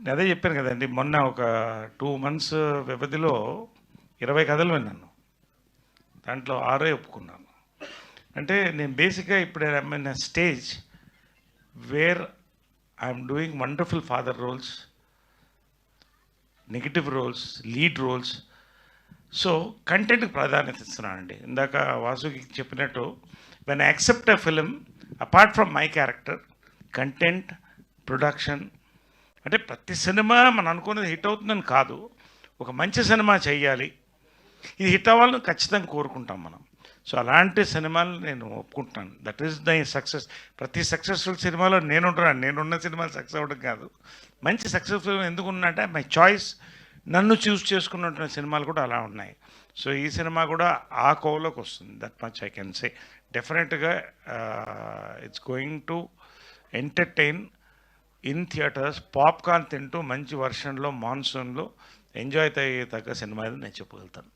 అదే చెప్పాను కదండి. మొన్న ఒక 2 మంత్స్ వ్యవధిలో 20 కథలు విన్నాను. దాంట్లో 6 ఒప్పుకున్నాను. అంటే నేను బేసిక్‌గా ఇప్పుడు I'm in a stage where I'm doing wonderful father roles, negative roles, lead roles. So, కంటెంట్‌కి ప్రాధాన్యత ఇస్తున్నానండి. ఇందాక వాసుకి చెప్పినట్టు when I accept a film apart from my character, content, production, అంటే ప్రతి సినిమా మనం అనుకున్నది హిట్ అవుతుందని కాదు. ఒక మంచి సినిమా చెయ్యాలి, ఇది హిట్ అవ్వాలని ఖచ్చితంగా కోరుకుంటాం మనం. సో అలాంటి సినిమాలు నేను ఒప్పుకుంటున్నాను. That is the success. ప్రతి సక్సెస్ఫుల్ సినిమాలో నేనుంటున్నాను. నేనున్న సినిమాలు సక్సెస్ అవ్వడం కాదు. మంచి సక్సెస్ఫుల్ ఎందుకు ఉన్నంటే మై చాయిస్, నన్ను చూస్ చేసుకున్నటువంటి సినిమాలు కూడా అలా ఉన్నాయి. సో ఈ సినిమా కూడా ఆ కోవలోకి వస్తుంది. That much I can say. డెఫినెట్గా it's going to entertain in theatres. Popcorn తింటూ మంచి వర్షన్లో, మాన్సూన్లో ఎంజాయ్ అయ్యే తగ్గ సినిమా అని నేను చెప్పగలుగుతాను.